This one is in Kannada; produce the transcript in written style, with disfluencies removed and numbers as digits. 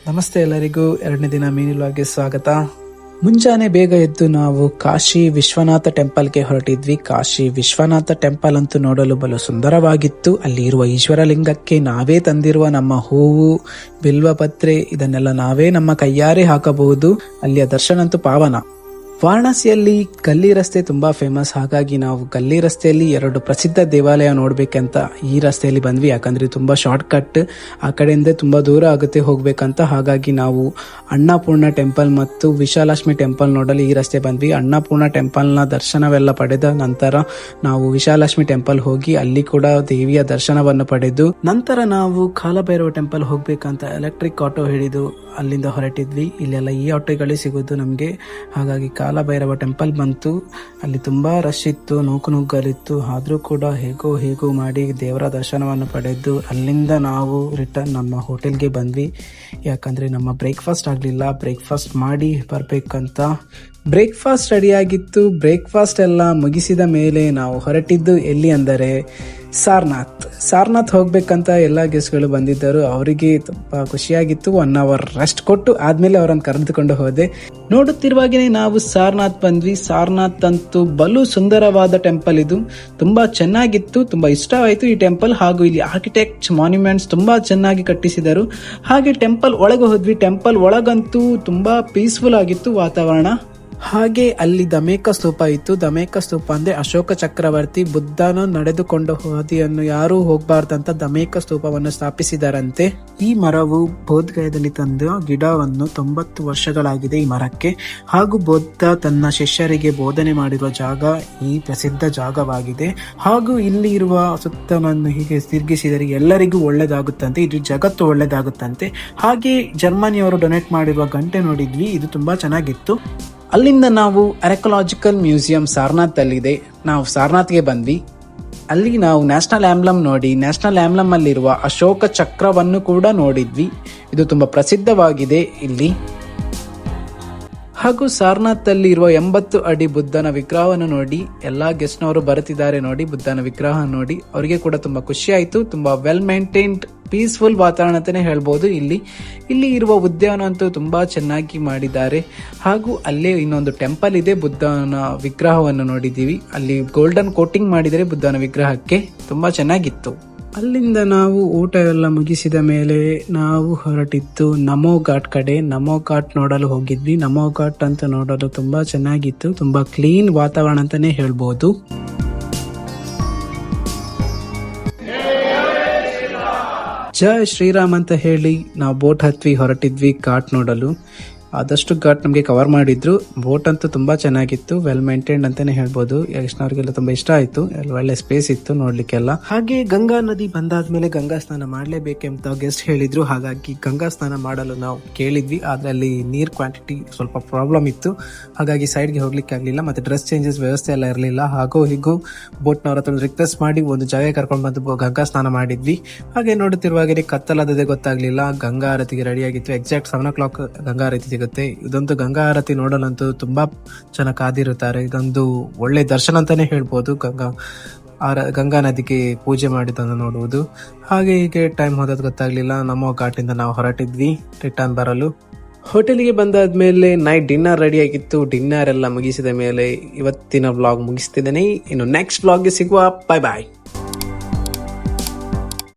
ನಮಸ್ತೆ ಎಲ್ಲರಿಗೂ, 2ನೇ ದಿನ ಮೀನಿಲ್ವಾಗೆ ಸ್ವಾಗತ. ಮುಂಜಾನೆ ಬೇಗ ಎದ್ದು ನಾವು ಕಾಶಿ ವಿಶ್ವನಾಥ ಟೆಂಪಲ್ಗೆ ಹೊರಟಿದ್ವಿ. ಕಾಶಿ ವಿಶ್ವನಾಥ ಟೆಂಪಲ್ ಅಂತೂ ನೋಡಲು ಬಲು ಸುಂದರವಾಗಿತ್ತು. ಅಲ್ಲಿ ಇರುವ ಈಶ್ವರಲಿಂಗಕ್ಕೆ ನಾವೇ ತಂದಿರುವ ನಮ್ಮ ಹೂವು, ಬಿಲ್ವಪತ್ರೆ ಇದನ್ನೆಲ್ಲ ನಾವೇ ನಮ್ಮ ಕೈಯಾರೆ ಹಾಕಬಹುದು. ಅಲ್ಲಿಯ ದರ್ಶನ ಅಂತೂ ಪಾವನ. ವಾರಣಾಸಿಯಲ್ಲಿ ಗಲ್ಲಿ ರಸ್ತೆ ತುಂಬಾ ಫೇಮಸ್. ಹಾಗಾಗಿ ನಾವು ಗಲ್ಲಿ ರಸ್ತೆಯಲ್ಲಿ 2 ಪ್ರಸಿದ್ಧ ದೇವಾಲಯ ನೋಡ್ಬೇಕಂತ ಈ ರಸ್ತೆಯಲ್ಲಿ ಬಂದ್ವಿ. ಯಾಕಂದ್ರೆ ತುಂಬಾ ಶಾರ್ಟ್ ಕಟ್, ಆ ಕಡೆಯಿಂದ ತುಂಬಾ ದೂರ ಆಗುತ್ತೆ ಹೋಗ್ಬೇಕಂತ. ಹಾಗಾಗಿ ನಾವು ಅನ್ನಪೂರ್ಣ ಟೆಂಪಲ್ ಮತ್ತು ವಿಶಾಲಾಕ್ಷ್ಮಿ ಟೆಂಪಲ್ ನೋಡಲು ಈ ರಸ್ತೆ ಬಂದ್ವಿ. ಅನ್ನಪೂರ್ಣ ಟೆಂಪಲ್ ನ ದರ್ಶನವೆಲ್ಲ ಪಡೆದ ನಂತರ ನಾವು ವಿಶಾಲಾಕ್ಷ್ಮಿ ಟೆಂಪಲ್ ಹೋಗಿ ಅಲ್ಲಿ ಕೂಡ ದೇವಿಯ ದರ್ಶನವನ್ನು ಪಡೆದು ನಂತರ ನಾವು ಕಾಲಭೈರವ ಟೆಂಪಲ್ ಹೋಗ್ಬೇಕಂತ ಎಲೆಕ್ಟ್ರಿಕ್ ಆಟೋ ಹಿಡಿದು ಅಲ್ಲಿಂದ ಹೊರಟಿದ್ವಿ. ಇಲ್ಲೆಲ್ಲ ಈ ಆಟೋಗಳೇ ಸಿಗೋದು ನಮಗೆ. ಹಾಗಾಗಿ ಕಾಲಭೈರವ ಟೆಂಪಲ್ ಬಂತು. ಅಲ್ಲಿ ತುಂಬಾ ರಶ್ ಇತ್ತು, ನುಗ್ಗಲಿತ್ತು. ಆದ್ರೂ ಕೂಡ ಹೇಗೋ ಮಾಡಿ ದೇವರ ದರ್ಶನವನ್ನು ಪಡೆದು ಅಲ್ಲಿಂದ ನಾವು ರಿಟರ್ನ್ ನಮ್ಮ ಹೋಟೆಲ್ಗೆ ಬಂದ್ವಿ. ಯಾಕಂದ್ರೆ ನಮ್ಮ ಬ್ರೇಕ್ಫಾಸ್ಟ್ ಆಗ್ಲಿಲ್ಲ. ಬ್ರೇಕ್ಫಾಸ್ಟ್ ಮಾಡಿ ಬರ್ಬೇಕಂತ ಬ್ರೇಕ್ಫಾಸ್ಟ್ ರೆಡಿಯಾಗಿತ್ತು. ಬ್ರೇಕ್ಫಾಸ್ಟ್ ಎಲ್ಲ ಮುಗಿಸಿದ ಮೇಲೆ ನಾವು ಹೊರಟಿದ್ದು ಎಲ್ಲಿ ಅಂದರೆ ಸಾರನಾಥ್ ಹೋಗ್ಬೇಕಂತ ಎಲ್ಲ ಗೆಸ್ಟ್ಗಳು ಬಂದಿದ್ದರು. ಅವರಿಗೆ ತುಂಬಾ ಖುಷಿಯಾಗಿತ್ತು. 1 hour ರೆಸ್ಟ್ ಕೊಟ್ಟು ಆದ್ಮೇಲೆ ಅವರನ್ನು ಕರೆದುಕೊಂಡು ಹೋದೆ. ನೋಡುತ್ತಿರುವಾಗನೇ ನಾವು ಸಾರನಾಥ್ ಬಂದ್ವಿ. ಸಾರನಾಥ್ ಅಂತೂ ಬಲು ಸುಂದರವಾದ ಟೆಂಪಲ್. ಇದು ತುಂಬಾ ಚೆನ್ನಾಗಿತ್ತು, ತುಂಬಾ ಇಷ್ಟವಾಯಿತು ಈ ಟೆಂಪಲ್. ಹಾಗೂ ಇಲ್ಲಿ ಆರ್ಕಿಟೆಕ್ಟ್ ಮಾನ್ಯುಮೆಂಟ್ಸ್ ತುಂಬಾ ಚೆನ್ನಾಗಿ ಕಟ್ಟಿಸಿದರು. ಹಾಗೆ ಟೆಂಪಲ್ ಒಳಗೆ ಹೋದ್ವಿ. ಟೆಂಪಲ್ ಒಳಗಂತೂ ತುಂಬಾ ಪೀಸ್ಫುಲ್ ಆಗಿತ್ತು ವಾತಾವರಣ. ಹಾಗೆ ಅಲ್ಲಿ ದಮೇಕ ಸ್ತೂಪ ಇತ್ತು. ದಮೇಕ ಸ್ತೂಪ ಅಂದ್ರೆ ಅಶೋಕ ಚಕ್ರವರ್ತಿ ಬುದ್ಧನ ನಡೆದುಕೊಂಡ ಹಾದಿಯನ್ನು ಯಾರು ಹೋಗಬಾರ್ದಂತ ದಮೇಕ ಸ್ತೂಪವನ್ನು ಸ್ಥಾಪಿಸಿದರಂತೆ. ಈ ಮರವು ಬೋಧಗಯದಲ್ಲಿ ತಂದ ಗಿಡವನ್ನು 90 ವರ್ಷಗಳಾಗಿದೆ ಈ ಮರಕ್ಕೆ. ಹಾಗೂ ಬುದ್ಧ ತನ್ನ ಶಿಷ್ಯರಿಗೆ ಬೋಧನೆ ಮಾಡಿರುವ ಜಾಗ ಈ ಪ್ರಸಿದ್ಧ ಜಾಗವಾಗಿದೆ. ಹಾಗೂ ಇಲ್ಲಿ ಇರುವ ಸುತ್ತಲನ್ನು ಹೀಗೆ ತಿರುಗಿಸಿದರೆ ಎಲ್ಲರಿಗೂ ಒಳ್ಳೆದಾಗುತ್ತಂತೆ, ಇದು ಜಗತ್ತು ಒಳ್ಳೆದಾಗುತ್ತಂತೆ. ಹಾಗೆ ಜರ್ಮನಿಯವರು ಡೊನೇಟ್ ಮಾಡಿರುವ ಗಂಟೆ ನೋಡಿದ್ವಿ, ಇದು ತುಂಬಾ ಚೆನ್ನಾಗಿತ್ತು. ಅಲ್ಲಿಂದ ನಾವು ಆರ್ಕಿಯಾಲಜಿಕಲ್ ಮ್ಯೂಸಿಯಂ ಸಾರನಾಥ್ ಅಲ್ಲಿದೆ. ನಾವು ಸಾರನಾಥ್ಗೆ ಬಂದ್ವಿ. ಅಲ್ಲಿ ನಾವು ನ್ಯಾಷನಲ್ ಆಂಬ್ಲಮ್ ನೋಡಿ, ನ್ಯಾಷನಲ್ ಆಂಬ್ಲಮ್ ಅಲ್ಲಿರುವ ಅಶೋಕ ಚಕ್ರವನ್ನು ಕೂಡ ನೋಡಿದ್ವಿ. ಇದು ತುಂಬಾ ಪ್ರಸಿದ್ಧವಾಗಿದೆ ಇಲ್ಲಿ. ಹಾಗೂ ಸಾರನಾಥ್ ಅಲ್ಲಿ ಇರುವ 80 ಅಡಿ ಬುದ್ಧನ ವಿಗ್ರಹವನ್ನು ನೋಡಿ ಎಲ್ಲಾ ಗೆಸ್ಟ್ನವರು ಬರುತ್ತಿದ್ದಾರೆ ನೋಡಿ ಬುದ್ಧನ ವಿಗ್ರಹ ನೋಡಿ. ಅವರಿಗೆ ಕೂಡ ತುಂಬಾ ಖುಷಿ ಆಯ್ತು. ತುಂಬಾ ವೆಲ್ ಮೇಂಟೈನ್ಡ್ ಪೀಸ್ಫುಲ್ ವಾತಾವರಣ ಅಂತಾನೆ ಹೇಳ್ಬೋದು. ಇಲ್ಲಿ ಇರುವ ಉದ್ಯಾನ ಅಂತೂ ತುಂಬಾ ಚೆನ್ನಾಗಿ ಮಾಡಿದ್ದಾರೆ. ಹಾಗೂ ಅಲ್ಲೇ ಇನ್ನೊಂದು ಟೆಂಪಲ್ ಇದೆ. ಬುದ್ಧನ ವಿಗ್ರಹವನ್ನು ನೋಡಿದೀವಿ. ಅಲ್ಲಿ ಗೋಲ್ಡನ್ ಕೋಟಿಂಗ್ ಮಾಡಿದರೆ ಬುದ್ಧನ ವಿಗ್ರಹಕ್ಕೆ, ತುಂಬಾ ಚೆನ್ನಾಗಿತ್ತು. ಅಲ್ಲಿಂದ ನಾವು ಊಟ ಎಲ್ಲ ಮುಗಿಸಿದ ಮೇಲೆ ನಾವು ಹೊರಟಿದ್ದು ನಮೋ ಘಾಟ್ ಕಡೆ. ನಮೋ ಘಾಟ್ ನೋಡಲು ಹೋಗಿದ್ವಿ. ನಮೋ ಘಾಟ್ ಅಂತ ನೋಡಲು ತುಂಬಾ ಚೆನ್ನಾಗಿತ್ತು. ತುಂಬಾ ಕ್ಲೀನ್ ವಾತಾವರಣ ಅಂತಾನೆ ಹೇಳ್ಬೋದು. ಜೈ ಶ್ರೀರಾಮ್ ಅಂತ ಹೇಳಿ ನಾವು ಬೋಟ್ ಹತ್ವಿ ಹೊರಟಿದ್ವಿ ಘಾಟ್ ನೋಡಲು. ಆದಷ್ಟು ಘಾಟ್ ನಮಗೆ ಕವರ್ ಮಾಡಿದ್ರು. ಬೋಟ್ ಅಂತೂ ತುಂಬಾ ಚೆನ್ನಾಗಿತ್ತು, ವೆಲ್ ಮೇಂಟೈನ್ಡ್ ಅಂತಾನೆ ಹೇಳ್ಬೋದು. ಯಕ್ಷನವ್ರಿಗೆಲ್ಲ ತುಂಬಾ ಇಷ್ಟ ಆಯ್ತು. ಒಳ್ಳೆ ಸ್ಪೇಸ್ ಇತ್ತು ನೋಡ್ಲಿಕ್ಕೆಲ್ಲ. ಹಾಗೆ ಗಂಗಾ ನದಿ ಬಂದಾದ್ಮೇಲೆ ಗಂಗಾ ಸ್ನಾನ ಮಾಡ್ಲೇಬೇಕೆಂತ ಗೆಸ್ಟ್ ಹೇಳಿದ್ರು. ಹಾಗಾಗಿ ಗಂಗಾ ಸ್ನಾನ ಮಾಡಲು ನಾವು ಕೇಳಿದ್ವಿ. ಆದ್ರೆ ಅಲ್ಲಿ ನೀರ್ ಕ್ವಾಂಟಿಟಿ ಸ್ವಲ್ಪ ಪ್ರಾಬ್ಲಮ್ ಇತ್ತು. ಹಾಗಾಗಿ ಸೈಡ್ಗೆ ಹೋಗ್ಲಿಕ್ಕೆ ಆಗ್ಲಿಲ್ಲ. ಮತ್ತೆ ಡ್ರೆಸ್ ಚೇಂಜಸ್ ವ್ಯವಸ್ಥೆ ಎಲ್ಲ ಇರಲಿಲ್ಲ. ಹಾಗೋ ಹೀಗೂ ಬೋಟ್ನವ್ರ ಹತ್ರ ರಿಕ್ವೆಸ್ಟ್ ಮಾಡಿ ಒಂದು ಜಾಗ ಕರ್ಕೊಂಡು ಬಂದು ಗಂಗಾ ಸ್ನಾನ ಮಾಡಿದ್ವಿ. ಹಾಗೆ ನೋಡುತ್ತಿರುವಾಗಲೇ ಕತ್ತಲಾದದೇ ಗೊತ್ತಾಗ್ಲಿಲ್ಲ. ಗಂಗಾ ಆರತಿಗೆ ರೆಡಿ ಆಗಿತ್ತು. ಎಕ್ಸಾಕ್ಟ್ 7 o'clock ಗಂಗಾ ಆರತಿ ಸಿಗುತ್ತೆ. ಇದೊಂದು ಗಂಗಾ ಆರತಿ ನೋಡಲಂತೂ ತುಂಬಾ ಚೆನ್ನಾಗಿ ಕಾದಿರುತ್ತಾರೆ. ಇದೊಂದು ಒಳ್ಳೆ ದರ್ಶನ ಅಂತಾನೆ ಹೇಳ್ಬೋದು. ಗಂಗಾ ನದಿಗೆ ಪೂಜೆ ಮಾಡಿದ್ದನ್ನು ನೋಡುವುದು. ಹಾಗೆ ಹೀಗೆ ಟೈಮ್ ಹೋದದ್ದು ಗೊತ್ತಾಗ್ಲಿಲ್ಲ. ನಮ್ಮ ಘಾಟಿಂದ ನಾವು ಹೊರಟಿದ್ವಿ ರಿಟರ್ನ್ ಬರಲು. ಹೋಟೆಲ್ಗೆ ಬಂದಾದ್ಮೇಲೆ ನೈಟ್ ಡಿನ್ನರ್ ರೆಡಿ ಆಗಿತ್ತು. ಡಿನ್ನರ್ ಎಲ್ಲ ಮುಗಿಸಿದ ಮೇಲೆ ಇವತ್ತಿನ ವ್ಲಾಗ್ ಮುಗಿಸ್ತಿದ್ದೇನೆ. ಇನ್ನು ನೆಕ್ಸ್ಟ್ ವ್ಲಾಗ್ಗೆ ಸಿಗುವ. ಬಾಯ್ ಬಾಯ್.